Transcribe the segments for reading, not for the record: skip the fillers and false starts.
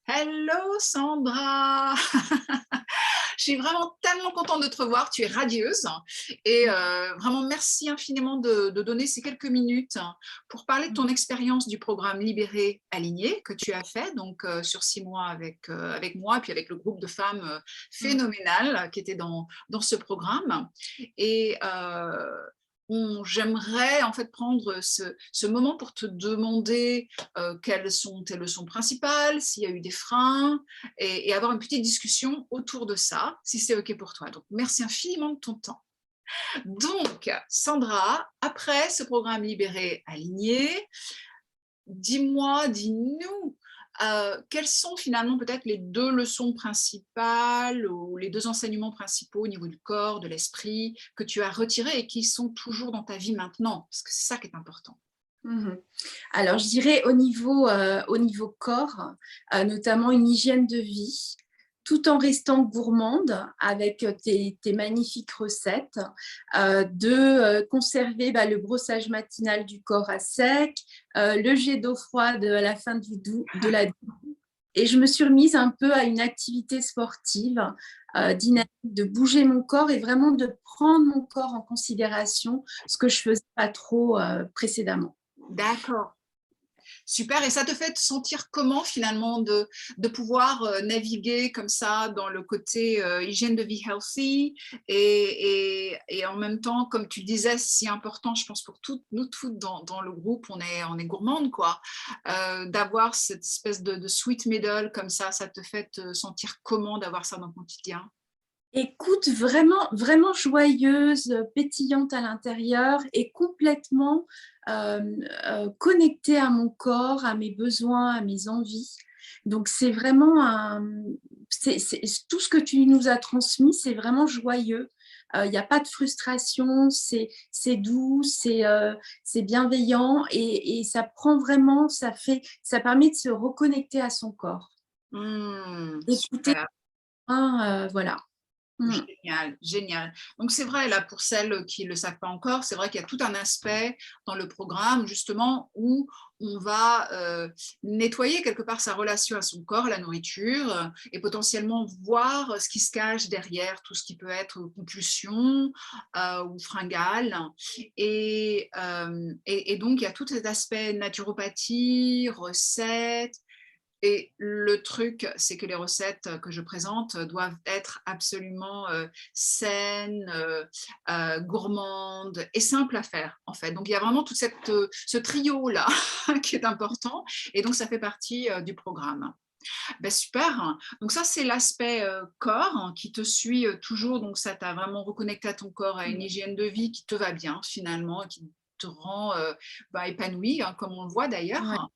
Hello Sandra! Je suis vraiment tellement contente de te revoir, tu es radieuse et vraiment merci infiniment de donner ces quelques minutes pour parler de ton expérience du programme Libéré Aligné que tu as fait donc sur 6 mois avec moi et puis avec le groupe de femmes phénoménales qui étaient dans ce programme et j'aimerais en fait prendre ce moment pour te demander quelles sont tes leçons principales, s'il y a eu des freins, et avoir une petite discussion autour de ça, si c'est OK pour toi. Donc, merci infiniment de ton temps. Donc, Sandra, après ce programme Libéré Aligné, dis-moi, dis-nous, quelles sont finalement peut-être les deux leçons principales ou les deux enseignements principaux au niveau du corps, de l'esprit, que tu as retirés et qui sont toujours dans ta vie maintenant, parce que c'est ça qui est important. Mmh. Alors, je dirais au niveau corps, notamment une hygiène de vie, tout en restant gourmande avec tes magnifiques recettes, conserver le brossage matinal du corps à sec, le jet d'eau froide à la fin de la douche. Et je me suis remise un peu à une activité sportive, dynamique, de bouger mon corps et vraiment de prendre mon corps en considération, ce que je faisais pas trop précédemment. D'accord. Super, et ça te fait te sentir comment finalement de pouvoir naviguer comme ça dans le côté hygiène de vie healthy et en même temps, comme tu disais, c'est si important, je pense pour toutes nous toutes dans le groupe, on est gourmande quoi, d'avoir cette espèce de sweet middle comme ça te fait te sentir comment d'avoir ça dans le quotidien? Écoute, vraiment, vraiment joyeuse, pétillante à l'intérieur et complètement connectée à mon corps, à mes besoins, à mes envies. Donc, c'est vraiment tout ce que tu nous as transmis, c'est vraiment joyeux. Il n'y a pas de frustration, c'est doux, c'est bienveillant et ça prend vraiment, ça permet de se reconnecter à son corps. D'écouter, Super. voilà. Mm. Génial, génial. Donc c'est vrai, là, pour celles qui ne le savent pas encore, c'est vrai qu'il y a tout un aspect dans le programme, justement, où on va nettoyer quelque part sa relation à son corps, à la nourriture, et potentiellement voir ce qui se cache derrière tout ce qui peut être compulsion ou fringale. Et donc, il y a tout cet aspect naturopathie, recettes, et le truc, c'est que les recettes que je présente doivent être absolument saines, gourmandes et simples à faire, en fait. Donc, il y a vraiment tout ce trio-là qui est important. Et donc, ça fait partie du programme. Ben, super. Donc, ça, c'est l'aspect corps qui te suit toujours. Donc, ça t'a vraiment reconnecté à ton corps, à une hygiène de vie qui te va bien, finalement, qui te rend épanoui, hein, comme on le voit Ouais. d'ailleurs.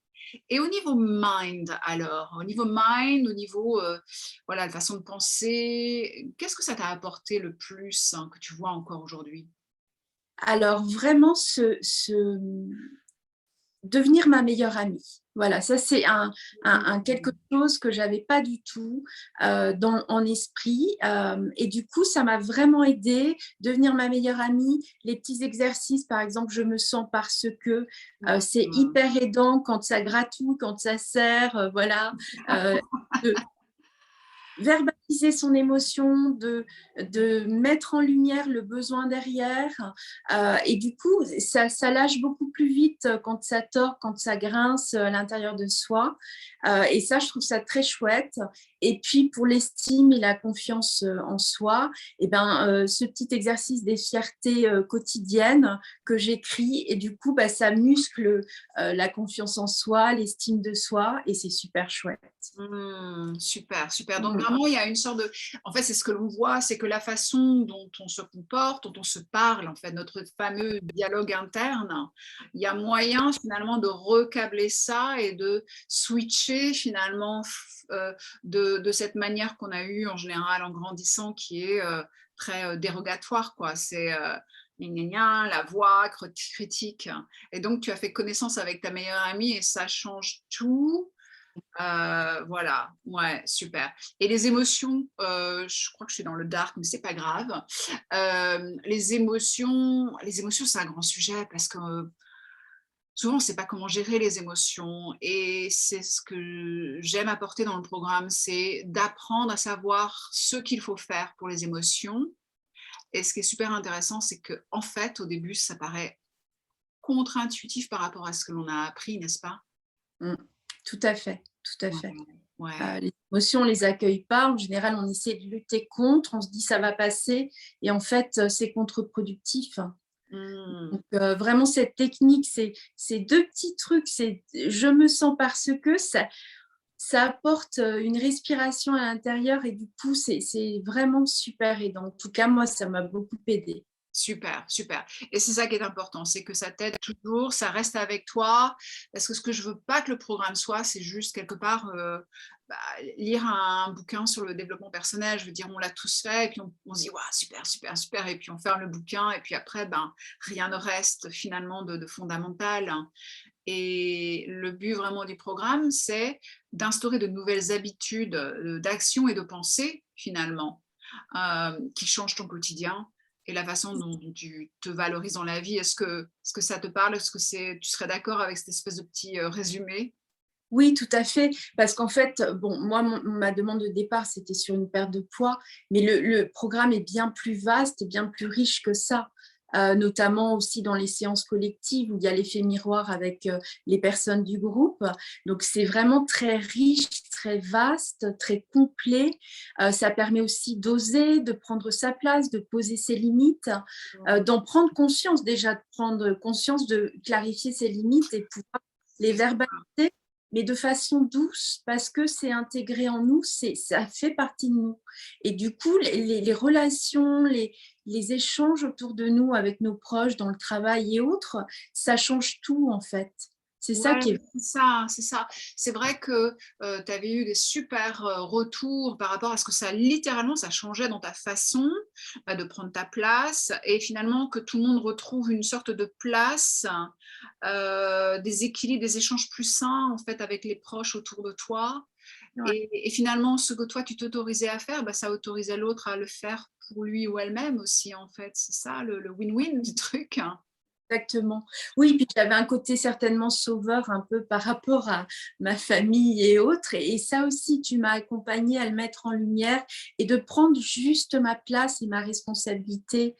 Et au niveau mind alors? Au niveau mind, au niveau, voilà, de façon de penser, qu'est-ce que ça t'a apporté le plus, hein, que tu vois encore aujourd'hui? Alors vraiment devenir ma meilleure amie. Voilà, ça c'est un quelque Mmh. chose que j'avais pas du tout, en esprit, et du coup, ça m'a vraiment aidée, devenir ma meilleure amie. Les petits exercices, par exemple, je me sens parce que, c'est Mmh. hyper aidant quand ça gratouille, quand ça serre, voilà, heu, de verbaliser son émotion, de mettre en lumière le besoin derrière. Et du coup, ça lâche beaucoup plus vite quand ça tord, quand ça grince à l'intérieur de soi. Et ça, je trouve ça très chouette. Et puis, pour l'estime et la confiance en soi, et ben, ce petit exercice des fiertés quotidiennes que j'écris, et du coup, ça muscle la confiance en soi, l'estime de soi, et c'est super chouette. Super, super. Donc Mm. vraiment, il y a une sorte de en fait, c'est ce que l'on voit, c'est que la façon dont on se comporte, dont on se parle, en fait, notre fameux dialogue interne, il y a moyen finalement de recabler ça et de switcher finalement de cette manière qu'on a eue en général en grandissant qui est très dérogatoire, quoi. C'est gna gna gna, la voix critique. Et donc, tu as fait connaissance avec ta meilleure amie et ça change tout. Voilà, ouais, super. Et les émotions, je crois que je suis dans le dark, mais c'est pas grave. Les émotions, c'est un grand sujet parce que souvent, on ne sait pas comment gérer les émotions et c'est ce que j'aime apporter dans le programme, c'est d'apprendre à savoir ce qu'il faut faire pour les émotions. Et ce qui est super intéressant, c'est que en fait, au début, ça paraît contre-intuitif par rapport à ce que l'on a appris, n'est-ce pas? Mmh. Tout à fait, tout à Ouais, fait. ouais. Les émotions, on ne les accueille pas. En général, on essaie de lutter contre, on se dit: «Ça va passer» et en fait, c'est contre-productif. Mmh. Donc vraiment cette technique, c'est 2 petits trucs, c'est je me sens parce que ça apporte, une respiration à l'intérieur et du coup, c'est vraiment super aidant. En tout cas, moi, ça m'a beaucoup aidée. Super, super. Et c'est ça qui est important, c'est que ça t'aide toujours, ça reste avec toi. Parce que ce que je veux pas que le programme soit, c'est juste quelque part, bah, lire un bouquin sur le développement personnel. Je veux dire, on l'a tous fait et puis on se dit: «Waouh, super, super, super» et puis on ferme le bouquin et puis après, ben, rien ne reste finalement de fondamental. Et le but vraiment du programme, c'est d'instaurer de nouvelles habitudes, d'action et de pensée finalement, qui changent ton quotidien et la façon dont tu te valorises dans la vie. Est-ce que ça te parle? Est-ce que tu serais d'accord avec cette espèce de petit, résumé? Oui, tout à fait, parce qu'en fait, bon, moi, ma demande de départ, c'était sur une perte de poids, mais le programme est bien plus vaste et bien plus riche que ça, notamment aussi dans les séances collectives où il y a l'effet miroir avec, les personnes du groupe. Donc c'est vraiment très riche, très vaste, très complet. Ça permet aussi d'oser, de prendre sa place, de poser ses limites, d'en prendre conscience déjà, de prendre conscience, de clarifier ses limites et pouvoir les C'est ça. verbaliser mais de façon douce parce que c'est intégré en nous, ça fait partie de nous. Et du coup, les relations, les échanges autour de nous avec nos proches dans le travail et autres, ça change tout en fait. C'est ça Ouais, qui est c'est ça, c'est ça. C'est vrai que, tu avais eu des super, retours par rapport à ce que ça littéralement, ça changeait dans ta façon, bah, de prendre ta place et finalement que tout le monde retrouve une sorte de place, des équilibres, des échanges plus sains, en fait, avec les proches autour de toi ouais. et finalement ce que toi tu t'autorisais à faire, bah, ça autorisait l'autre à le faire pour lui ou elle-même aussi, en fait. C'est ça le win-win du truc, hein. Exactement. Oui, puis j'avais un côté certainement sauveur un peu par rapport à ma famille et autres. Et ça aussi, tu m'as accompagnée à le mettre en lumière et de prendre juste ma place et ma responsabilité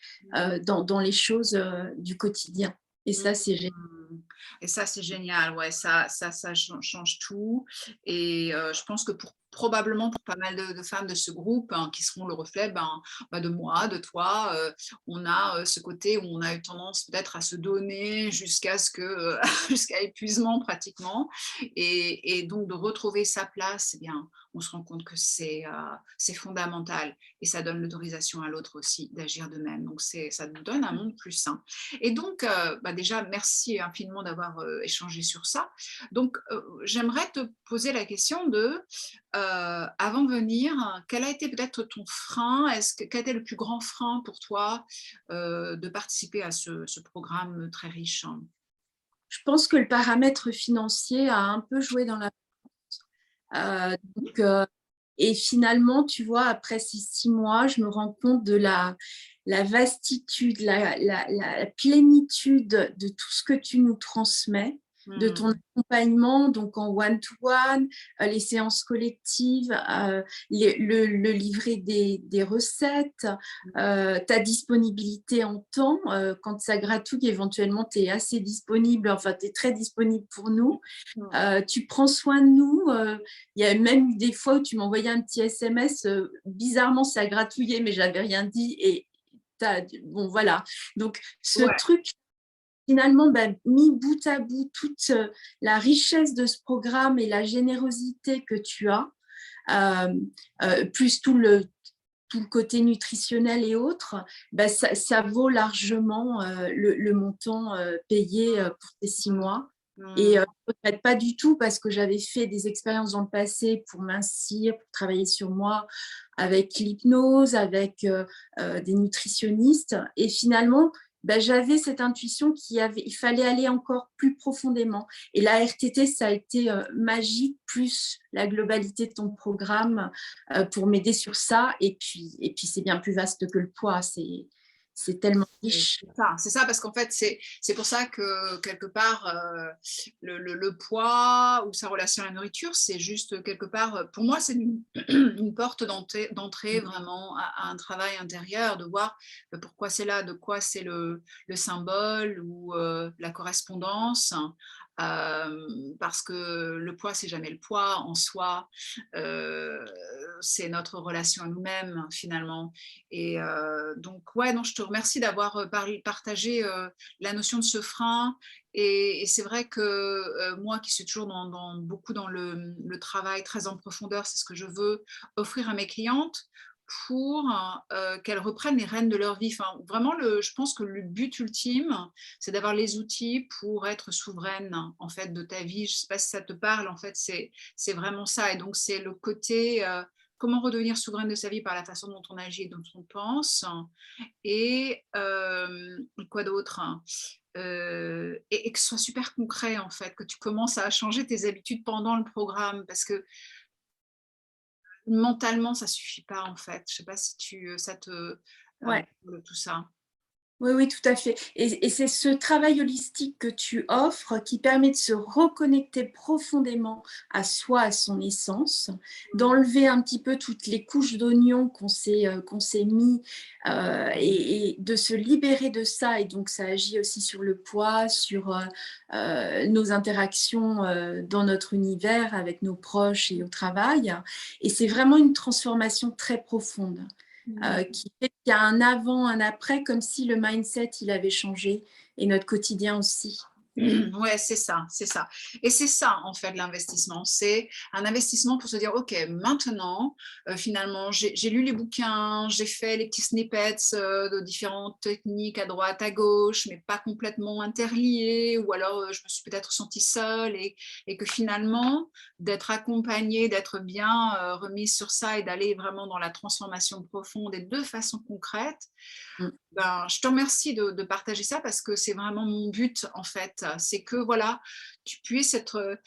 dans les choses du quotidien. Et Mmh ça, c'est génial. mh. Et ça, c'est génial, ouais, ça change tout et je pense que probablement pour pas mal de femmes de ce groupe, hein, qui seront le reflet, ben, de moi, de toi, on a, ce côté où on a eu tendance peut-être à se donner jusqu'à ce que, jusqu'à épuisement pratiquement et donc de retrouver sa place, eh bien, on se rend compte que c'est fondamental et ça donne l'autorisation à l'autre aussi d'agir de même. Donc ça nous donne un monde plus sain. Et donc, bah, déjà, merci infiniment d'avoir, échangé sur ça. Donc, j'aimerais te poser la question de, avant de venir, quel a été peut-être ton frein? Quel a été le plus grand frein pour toi, de participer à ce programme très riche? Je pense que le paramètre financier a un peu joué dans la Mmh. donc, et finalement, tu vois, après ces 6 mois, je me rends compte de la vastitude, la plénitude de tout ce que tu nous transmets, de ton Mmh. accompagnement, donc en one to one, les séances collectives, le livret des recettes, ta disponibilité en temps, quand ça gratouille, éventuellement, tu es assez disponible, enfin, tu es très disponible pour nous. Mmh. Tu prends soin de nous. Il y a même eu des fois où tu m'envoyais un petit SMS, bizarrement ça a gratouillé, mais j'avais rien dit et bon voilà. Donc ce Ouais. truc finalement, bah, mis bout à bout, toute la richesse de ce programme et la générosité que tu as, plus tout le côté nutritionnel et autres, bah, ça vaut largement le montant payé pour ces 6 mois. Et Mmh. je ne regrette pas du tout parce que j'avais fait des expériences dans le passé pour mincir, pour travailler sur moi avec l'hypnose, avec des nutritionnistes. Et finalement, bah, j'avais cette intuition il fallait aller encore plus profondément. Et la RTT, ça a été magique, plus la globalité de ton programme pour m'aider sur ça. Et puis c'est bien plus vaste que le poids. c'est tellement riche. C'est ça, parce qu'en fait, c'est pour ça que quelque part, le poids ou sa relation à la nourriture, c'est juste quelque part, pour moi, c'est une, une porte d'entrée vraiment à un travail intérieur, de voir pourquoi c'est là, de quoi c'est le symbole ou la correspondance. Parce que le poids, c'est jamais le poids en soi, euh, c'est notre relation à nous-mêmes finalement. Et donc, ouais, non, je te remercie d'avoir partagé la notion de ce frein. Et c'est vrai que moi, qui suis toujours beaucoup dans le travail très en profondeur, c'est ce que je veux offrir à mes clientes pour qu'elles reprennent les rênes de leur vie. Enfin, vraiment, je pense que le but ultime, c'est d'avoir les outils pour être souveraine en fait de ta vie. Je ne sais pas si ça te parle, en fait, c'est vraiment ça. Et donc, c'est le côté comment redevenir souveraine de sa vie par la façon dont on agit et dont on pense. Et quoi d'autre, et que ce soit super concret, en fait, que tu commences à changer tes habitudes pendant le programme, parce que mentalement, ça suffit pas, en fait. Je sais pas si ça te Ouais. tout ça. Oui, oui, tout à fait. Et c'est ce travail holistique que tu offres qui permet de se reconnecter profondément à soi, à son essence, d'enlever un petit peu toutes les couches d'oignons qu'on s'est mis et de se libérer de ça. Et donc, ça agit aussi sur le poids, sur nos interactions dans notre univers avec nos proches et au travail. Et c'est vraiment une transformation très profonde. Qui fait qu'il y a un avant, un après, comme si le mindset, il avait changé, et notre quotidien aussi. Ouais, c'est ça, c'est ça. Et c'est ça, en fait, l'investissement. C'est un investissement pour se dire, OK, maintenant, finalement, j'ai lu les bouquins, j'ai fait les petits snippets de différentes techniques à droite, à gauche, mais pas complètement interliées, ou alors je me suis peut-être sentie seule, et que finalement, d'être accompagnée, d'être bien remise sur ça et d'aller vraiment dans la transformation profonde et de façon concrète, Mm. ben, je te remercie de partager ça, parce que c'est vraiment mon but, en fait. C'est que voilà, tu puisses être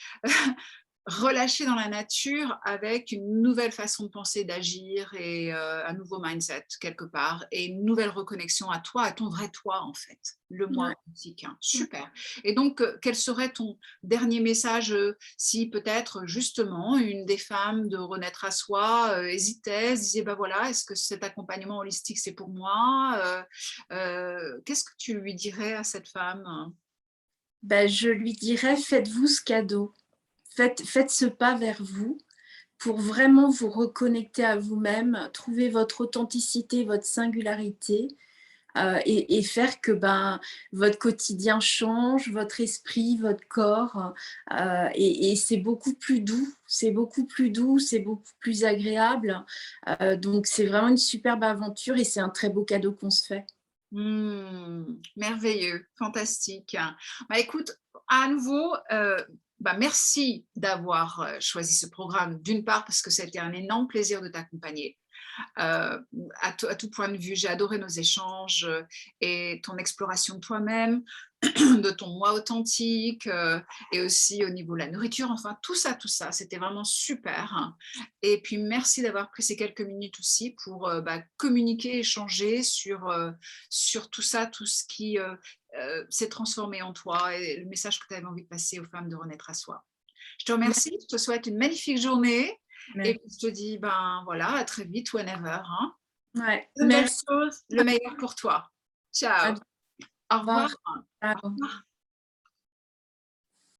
relâché dans la nature avec une nouvelle façon de penser, d'agir, et un nouveau mindset quelque part, et une nouvelle reconnexion à toi, à ton vrai toi, en fait, le moi Ouais. authentique. Super. Et donc, quel serait ton dernier message si peut-être justement une des femmes de Renaître à soi hésitait, se disait, bah voilà, est-ce que cet accompagnement holistique c'est pour moi, qu'est-ce que tu lui dirais à cette femme? Ben, je lui dirais, faites-vous ce cadeau. Faites ce pas vers vous pour vraiment vous reconnecter à vous-même, trouver votre authenticité, votre singularité et faire que ben, votre quotidien change, votre esprit, votre corps. Et c'est beaucoup plus doux, c'est beaucoup plus doux, c'est beaucoup plus agréable. Donc c'est vraiment une superbe aventure et c'est un très beau cadeau qu'on se fait. Merveilleux, fantastique. Bah, écoute, à nouveau, bah, merci d'avoir choisi ce programme, d'une part parce que c'était un énorme plaisir de t'accompagner. À tout point de vue, j'ai adoré nos échanges et ton exploration de toi-même, de ton moi authentique, et aussi au niveau de la nourriture. Enfin, tout ça, c'était vraiment super. Et puis, merci d'avoir pris ces quelques minutes aussi pour bah, communiquer, échanger sur tout ça, tout ce qui s'est transformé en toi, et le message que tu avais envie de passer aux femmes de Renaître à soi. Je te remercie, je te souhaite une magnifique journée, et Merci. puis je te dis, ben voilà, à très vite, whenever. Ouais. Une belle Merci. chose, le meilleur pour toi. À Ciao. bientôt. Au Au revoir. revoir. Au Ciao. revoir.